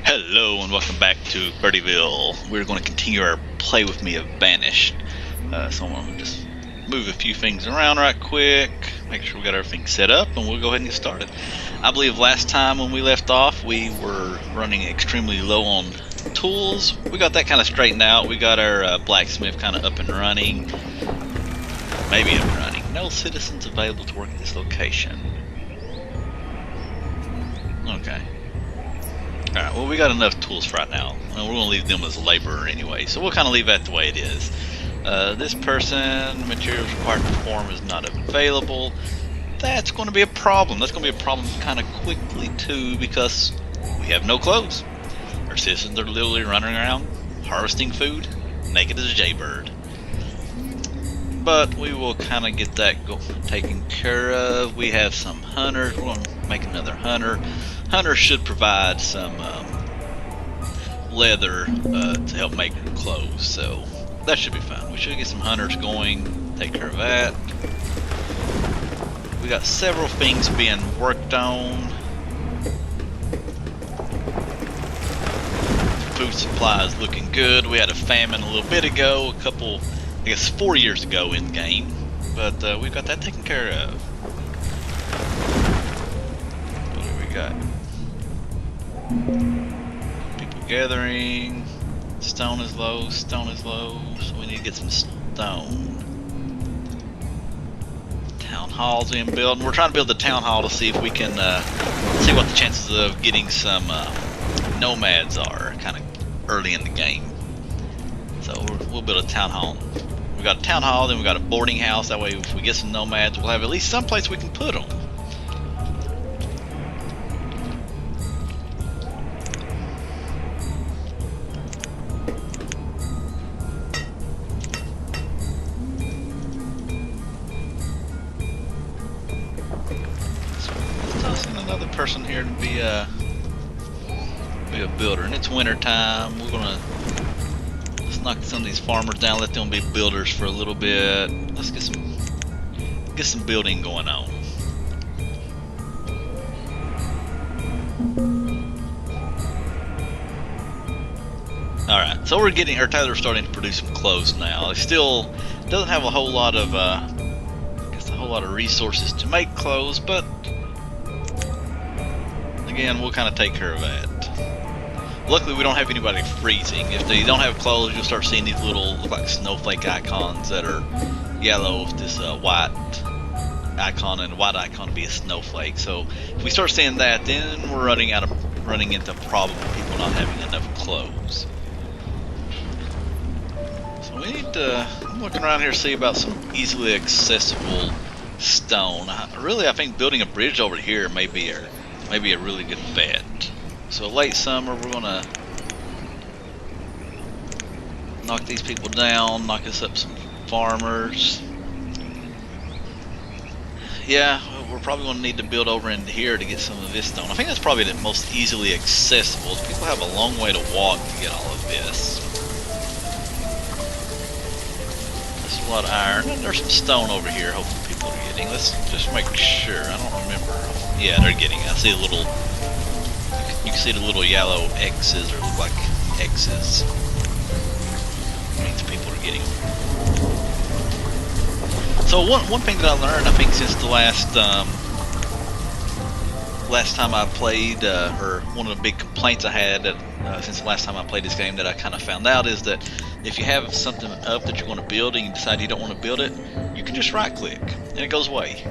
Hello and welcome back to Birdieville. We're going to continue our play with me of Banished. So I'm going to just move a few things around right quick, make sure we got everything set up, and we'll go ahead and get started. I believe last time when we left off, we were running extremely low on tools. We got that kind of straightened out. We got our blacksmith kind of up and running. Maybe up and running. No citizens available to work at this location. Okay. Alright, well, we got enough tools for right now. We're going to leave them as a laborer anyway, so we'll kind of leave that the way it is. This person, materials required to perform is not available. That's going to be a problem. That's going to be a problem kind of quickly too, because we have no clothes. Our citizens are literally running around harvesting food, naked as a jaybird. But we will kind of get that taken care of. We have some hunters. We're going to make another hunter. Hunter should provide some leather to help make clothes, so that should be fine. We should get some hunters going, take care of that. We got several things being worked on. Food supply is looking good. We had a famine a little bit ago, I guess 4 years ago in game, but we've got that taken care of. What do we got? People gathering. Stone is low, so we need to get some stone. Town hall's being built, and we're trying to build the town hall to see if we can see what the chances of getting some nomads are kind of early in the game. So we'll build a town hall. We got a town hall, then we got a boarding house. That way if we get some nomads, we'll have at least some place we can put them. Another person here to be a builder, and it's winter time. Let's knock some of these farmers down, let them be builders for a little bit. Let's get some building going on. Alright, so Tyler's starting to produce some clothes now. It still doesn't have a whole lot of resources to make clothes, but again, we'll kind of take care of that. Luckily, we don't have anybody freezing. If they don't have clothes, you'll start seeing these little, look like snowflake icons that are yellow with this white icon, and the white icon to be a snowflake. So if we start seeing that, then we're running into a problem of people not having enough clothes. So we need to, I'm looking around here to see about some easily accessible stone. Really, I think building a bridge over here may be a really good bet. So late summer, we're gonna knock these people down, knock us up some farmers. Yeah, we're probably gonna need to build over into here to get some of this stone. I think that's probably the most easily accessible. People have a long way to walk to get all of this. There's a lot of iron, and there's some stone over here. Hopefully people are getting. Let's just make sure. I don't remember. Yeah, they're getting it. I see a little. You can see the little yellow X's, or look like X's. That means people are getting them. So one thing that I learned, I think, since the last time I played, or one of the big complaints I had since the last time I played this game that I kind of found out, is that if you have something up that you want to build and you decide you don't want to build it, you can just right click and it goes away.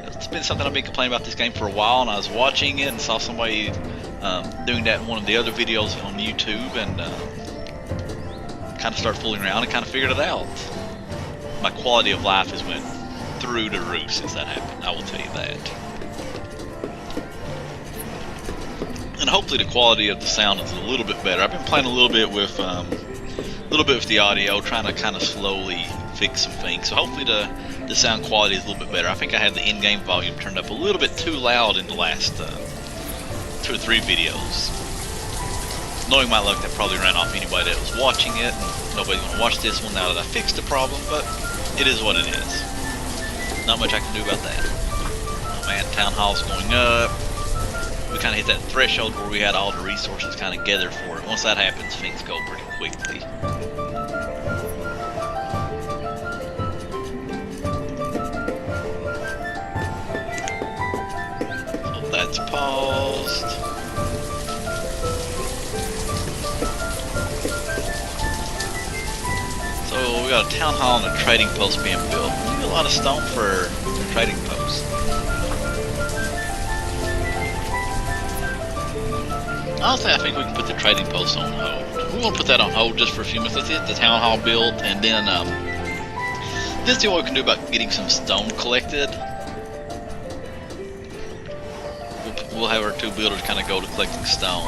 It's been something I've been complaining about this game for a while, and I was watching it and saw somebody doing that in one of the other videos on YouTube, and kind of started fooling around and kind of figured it out. My quality of life has went through the roof since that happened, I will tell you that. And hopefully the quality of the sound is a little bit better. I've been playing a little bit with the audio, trying to kind of slowly fix some things. So hopefully the sound quality is a little bit better. I think I had the in-game volume turned up a little bit too loud in the last 2 or 3 videos. Knowing my luck, that probably ran off anybody that was watching it, and nobody's going to watch this one now that I fixed the problem, but it is what it is. Not much I can do about that. Oh man, town hall's going up. we kind of hit that threshold where we had all the resources kind of gathered for it. Once that happens, things go pretty quickly. So that's paused. So we got a town hall and a trading post being built. We need a lot of stone for a trading post. Honestly, I think we can put the trading post on hold. We're going to put that on hold just for a few minutes. Let's get the town hall built, and then see what we can do about getting some stone collected. We'll have our two builders kind of go to collecting stone.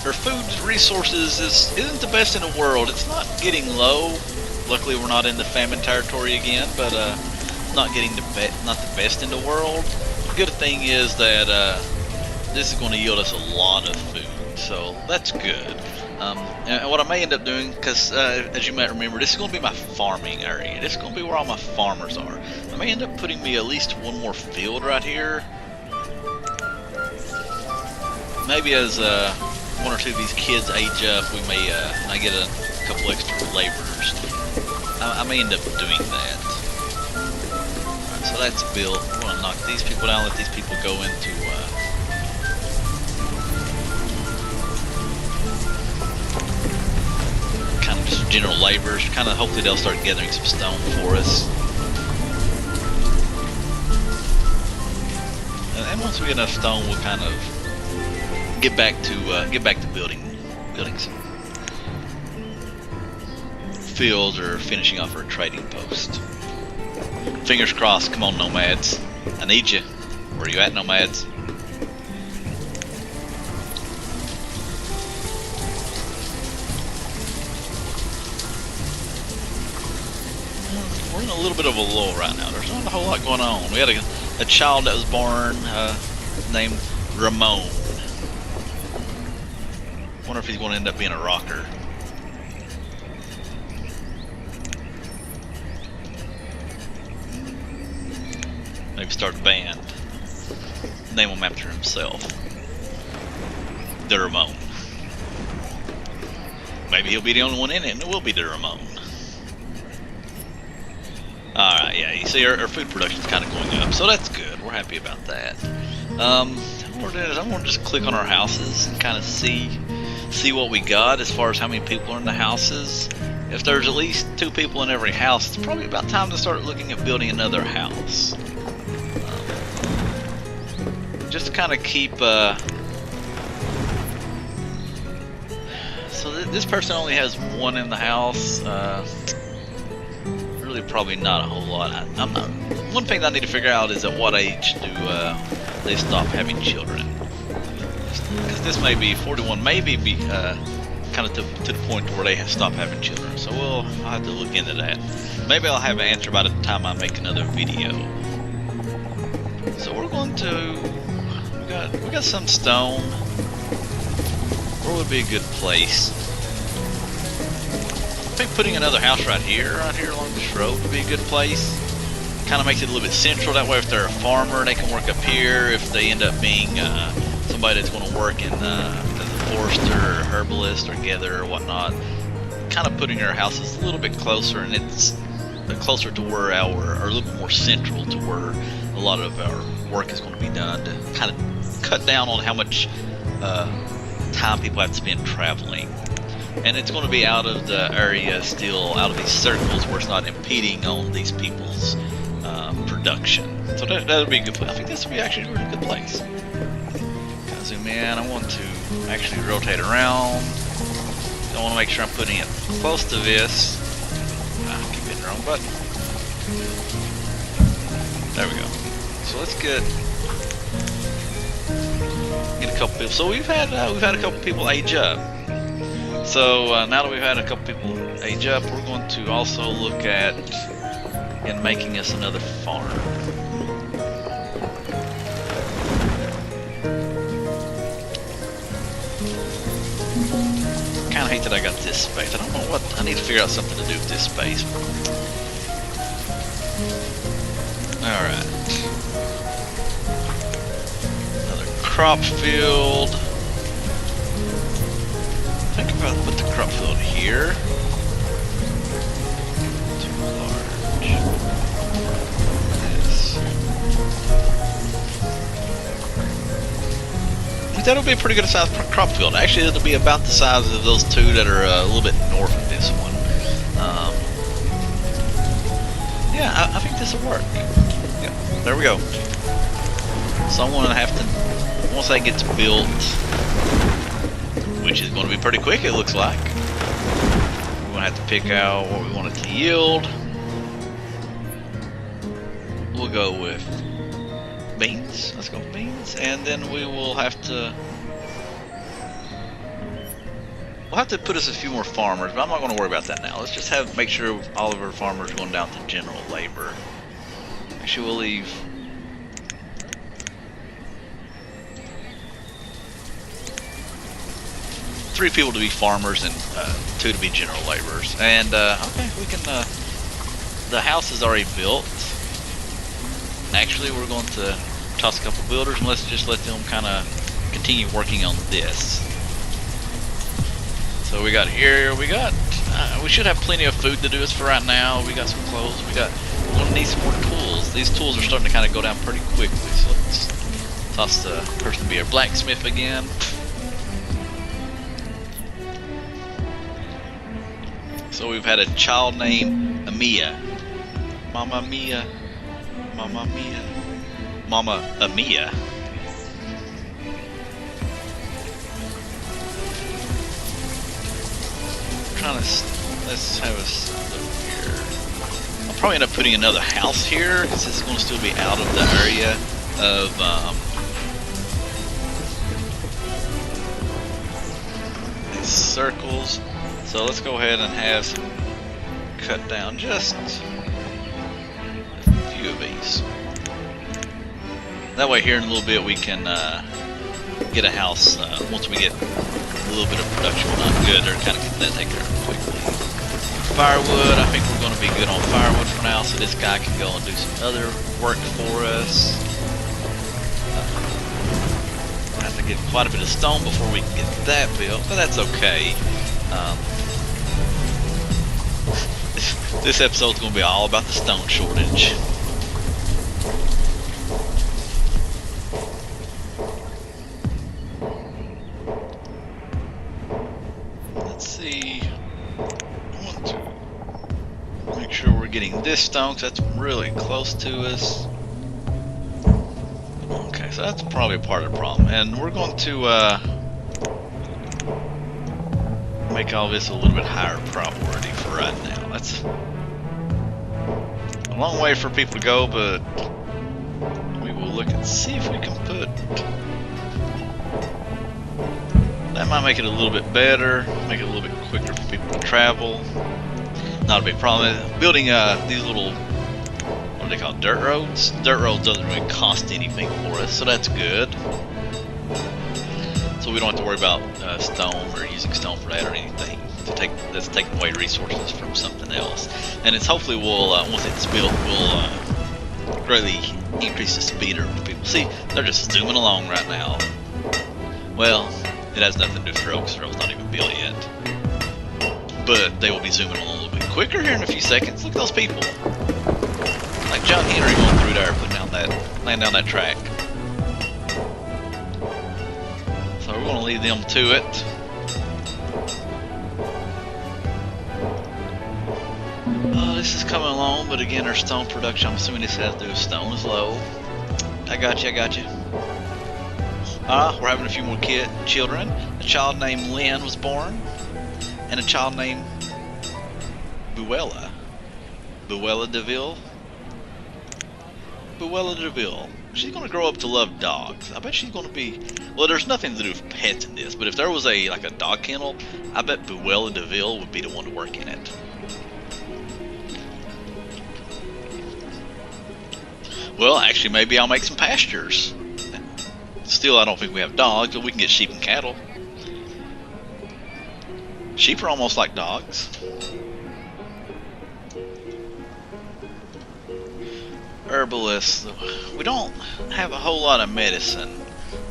Our food resources isn't the best in the world. It's not getting low. Luckily, we're not in the famine territory again, but not getting not the best in the world. The good thing is that this is going to yield us a lot of food. So that's good. And what I may end up doing, because as you might remember, this is going to be my farming area. This is going to be where all my farmers are. I may end up putting me at least one more field right here. Maybe as one or two of these kids age up, we may I get a couple extra laborers. I may end up doing that. Alright, so that's built. We're going to knock these people down, let these people go into kind of just general laborers. Kind of hopefully they'll start gathering some stone for us. And once we get enough stone, we'll kind of get back to building some fields or finishing off our trading post. Fingers crossed. Come on, nomads. I need you. Where are you at, nomads? We're in a little bit of a lull right now. There's not a whole lot going on. We had a child that was born named Ramon. Wonder if he's going to end up being a rocker. Maybe start a band. Name him after himself. The Ramon. Maybe he'll be the only one in it, and it will be the Ramon. Alright, yeah, you see our food production's kind of going up, so that's good. We're happy about that. What we're doing is I'm going to just click on our houses and kind of see what we got as far as how many people are in the houses. If there's at least 2 people in every house, it's probably about time to start looking at building another house. Just to kind of keep so this person only has 1 in the house. Really probably not a whole lot. I'm not. One thing that I need to figure out is at what age do they stop having children? Because this may be 41, maybe be kind of to the point where they stop having children. So I'll have to look into that. Maybe I'll have an answer by the time I make another video. So we're going to. We got some stone. Where would be a good place? I think putting another house right here along this road would be a good place. Kind of makes it a little bit central. That way, if they're a farmer, they can work up here. If they end up being somebody that's going to work in as a forester or herbalist or gatherer or whatnot, kind of putting our houses a little bit closer, and it's closer to where or a little bit more central to where a lot of our work is going to be done, to kind of cut down on how much time people have to spend traveling. And it's going to be out of the area, still out of these circles where it's not impeding on these people's production. So that would be a good place. I think this would be actually a really good place. Kind of zoom in. I want to actually rotate around. I want to make sure I'm putting it close to this. I keep hitting the wrong button. There we go. So let's get a couple people. So we've had a couple people age up. So now that we've had a couple people age up, we're going to also look at making us another farm. Kind of hate that I got this space. I don't know what I need to figure out something to do with this space. All right. Another crop field. I think if I put the crop field here. Too large. This. I think that'll be a pretty good size crop field. Actually, it'll be about the size of those two that are a little bit north of this one. Yeah, I think this will work. Yeah, there we go. So I'm going to have to, once that gets built, which is going to be pretty quick, it looks like, we're going to have to pick out what we want it to yield. We'll go with beans. Let's go with beans, and then we will have to. We'll have to put us a few more farmers, but I'm not going to worry about that now. Let's just make sure all of our farmers are going down to general labor. Actually, we'll leave 3 people to be farmers and 2 to be general laborers. And okay, we can. The house is already built. Actually, we're going to toss a couple builders and let's just let them kind of continue working on this. So we got here, we should have plenty of food to do this for right now. We got some clothes, we're going to need some more tools. These tools are starting to kind of go down pretty quickly, so let's toss the person to be a blacksmith again. So we've had a child named Amia. Mama Mia. Mama Mia. Mama Amia. Let's have us look here. I'll probably end up putting another house here because this is going to still be out of the area of these circles. So let's go ahead and have some cut down just a few of these. That way here in a little bit we can get a house once we get a little bit of production not good, or kind of get that taken care of quickly. Firewood, I think we're going to be good on firewood for now, so this guy can go and do some other work for us. We'll have to get quite a bit of stone before we can get that built, but that's okay. This episode's going to be all about the stone shortage. Let's see. I want to make sure we're getting this stone because that's really close to us. Okay, so that's probably part of the problem. And we're going to make all this a little bit higher priority for right now. That's a long way for people to go, but we will look and see if we can put. That might make it a little bit better, make it a little bit quicker for people to travel. Not a big problem. Building these little, what do they call, dirt roads? Dirt roads doesn't really cost anything for us, so that's good. So we don't have to worry about stone or using stone for that or anything. That's taking away resources from something else. And it's hopefully will once it's built, will greatly increase the speed of people. See, they're just zooming along right now. Well, it has nothing to do with the road because the road's not even built yet. But they will be zooming along a little bit quicker here in a few seconds. Look at those people. Like John Henry going through there, laying down that track. So we're going to lead them to it. This is coming along, but again, our stone production, I'm assuming this has to do with stone, is low. I got you. We're having a few more children. A child named Lynn was born, and a child named Buella. Buella DeVille. Buella DeVille. She's going to grow up to love dogs. I bet she's going to be... Well, there's nothing to do with pets in this, but if there was a dog kennel, I bet Buella DeVille would be the one to work in it. Well, actually, maybe I'll make some pastures. Still, I don't think we have dogs, but we can get sheep and cattle. Sheep are almost like dogs. Herbalist. We don't have a whole lot of medicine.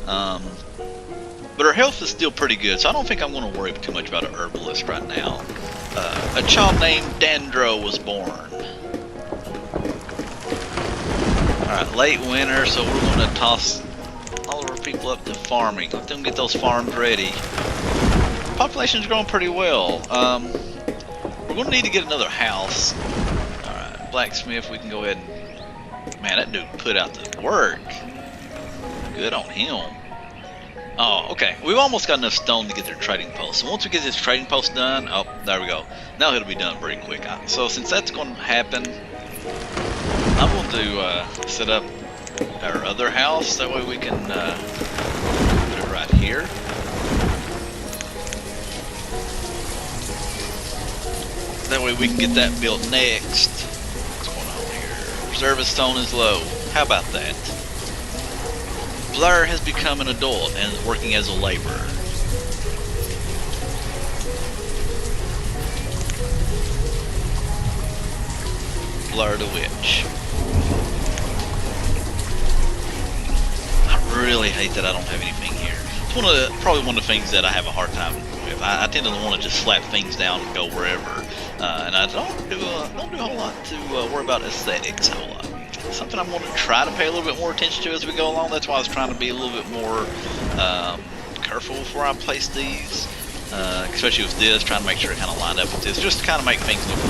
But her health is still pretty good, so I don't think I'm going to worry too much about an herbalist right now. A child named Dandro was born. Alright, late winter, so we're going to toss all of our people up to farming. Let them get those farms ready. Population's growing pretty well. We're going to need to get another house. Alright, blacksmith, we can go ahead and... Man, that dude put out the work. Good on him. Oh, okay. We've almost got enough stone to get their trading post. So once we get this trading post done, oh, there we go. Now it'll be done very quick. So since that's going to happen, I'm going to set up our other house. That way we can put it right here. That way we can get that built next. What's going on here? Service stone is low. How about that? Blur has become an adult and is working as a laborer. Blur the witch. I really hate that I don't have anything here. It's probably one of the things that I have a hard time with. I tend to want to just slap things down and go wherever, and I don't do a whole lot to worry about aesthetics a whole lot. Something I'm going to try to pay a little bit more attention to as we go along. That's why I was trying to be a little bit more careful before I place these, especially with this, trying to make sure it kind of lined up with this, just to kind of make things look a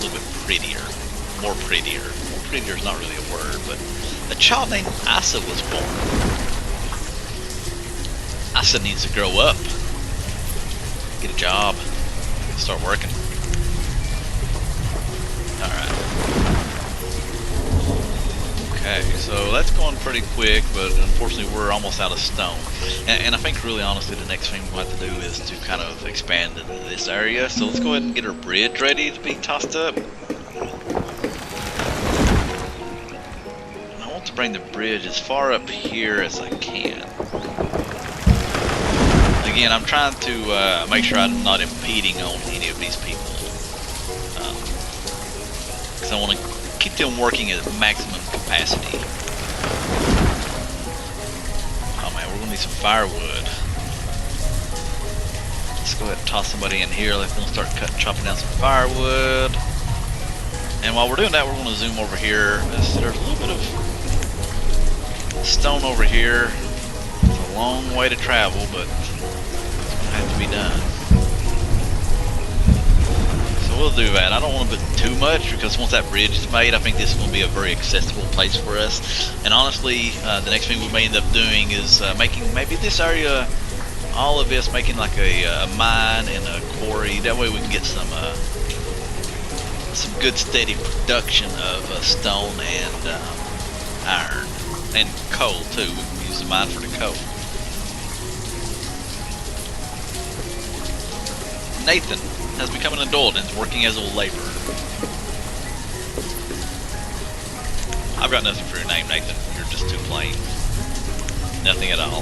little bit prettier. More prettier. More prettier is not really a word, but a child named Isa was born. Isa needs to grow up, get a job, start working. Alright. Okay, so that's going pretty quick, but unfortunately we're almost out of stone. And I think really honestly the next thing we'll have to do is to kind of expand into this area. So let's go ahead and get our bridge ready to be tossed up. And I want to bring the bridge as far up here as I can. Again, I'm trying to make sure I'm not impeding on any of these people. Because I want to keep them working at maximum capacity. Oh man, we're gonna need some firewood. Let's go ahead and toss somebody in here. Let's start chopping down some firewood. And while we're doing that, we're gonna zoom over here. There's a little bit of stone over here. It's a long way to travel, but it's gonna have to be done. We'll do that. I don't want to put too much because once that bridge is made, I think this is going to be a very accessible place for us. And honestly, the next thing we may end up doing is making maybe this area, all of this, making like a mine and a quarry. That way we can get some good steady production of stone and iron and coal too. We can use the mine for the coal. Nathan has become an adult and is working as a laborer. I've got nothing for your name, Nathan. You're just too plain. Nothing at all.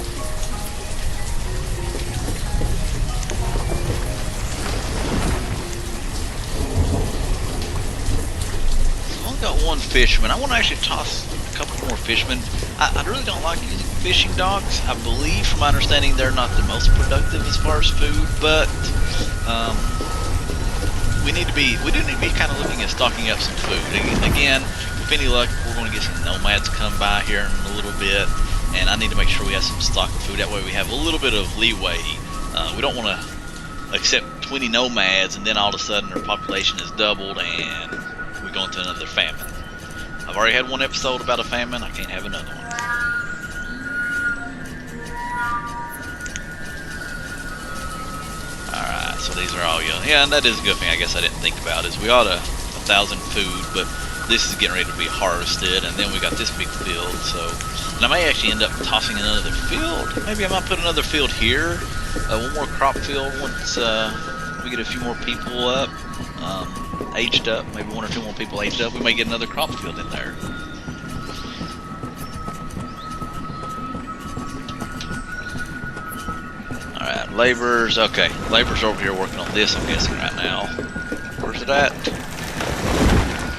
So I've only got one fisherman. I want to actually toss a couple more fishermen. I really don't like using fishing dogs. I believe, from my understanding, they're not the most productive as far as food, but we do need to be kind of looking at stocking up some food. Again, with any luck, we're going to get some nomads come by here in a little bit, and I need to make sure we have some stock of food. That way we have a little bit of leeway. We don't want to accept 20 nomads and then all of a sudden our population is doubled and we go into another famine. I've already had one episode about a famine. I can't have another one. So these are all young. Yeah, and that is a good thing I guess I didn't think about is we ought to 1,000 food, but this is getting ready to be harvested, and then we got this big field. So, and I may actually end up tossing another field. Maybe I might put another field here, one more crop field once we get a few more people up, aged up. Maybe one or two more people aged up. We may get another crop field in there. Alright, laborers. Okay, laborers over here working on this, I'm guessing, right now. Where's it at?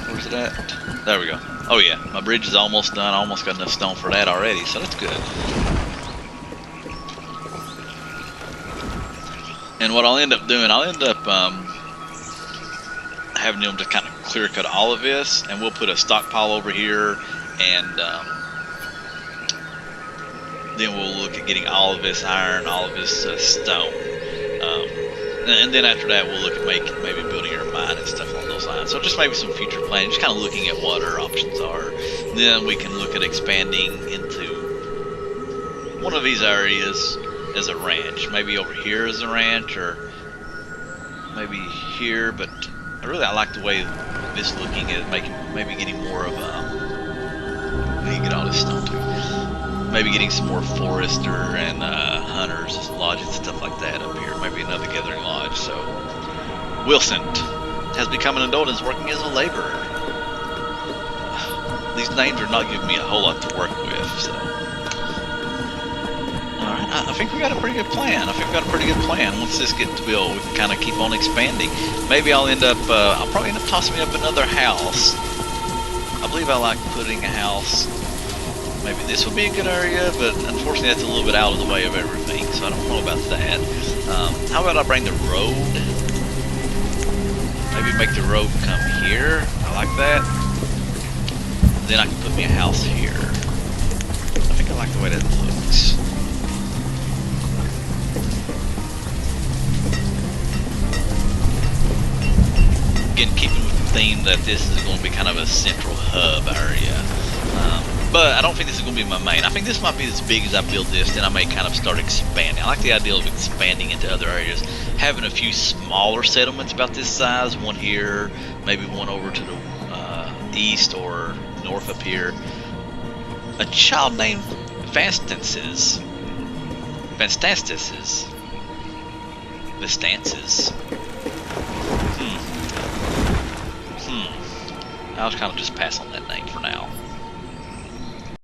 Where's it at? There we go. Oh yeah, my bridge is almost done. I almost got enough stone for that already, so that's good. And what I'll end up doing, I'll end up having them to kind of clear cut all of this, and we'll put a stockpile over here, and then we'll look at getting all of this iron, all of this stone. And then after that, we'll look at maybe building our mine and stuff along those lines. So just maybe some future planning, just kind of looking at what our options are. And then we can look at expanding into one of these areas as a ranch. Maybe over here as a ranch, or maybe here. But I like the way this looking at maybe getting more of a. Let me get all this stone too. Maybe getting some more forester and hunters lodges and stuff like that up here. Maybe another gathering lodge. So Wilson has become an adult and is working as a laborer. These names are not giving me a whole lot to work with. So alright, I think we got a pretty good plan. Once this gets built, we can kind of keep on expanding. Maybe I'll probably end up tossing up another house. I believe I like putting a house. Maybe this would be a good area, but unfortunately that's a little bit out of the way of everything, so I don't know about that. How about I bring the road? Maybe make the road come here. I like that. Then I can put me a house here. I think I like the way that looks. Again, keeping with the theme that this is going to be kind of a central hub area. But I don't think this is going to be my main. I think this might be as big as I build this, then I may kind of start expanding. I like the idea of expanding into other areas. Having a few smaller settlements about this size, one here, maybe one over to the east or north up here. A child named Vastances. I'll kind of just pass on that name for now.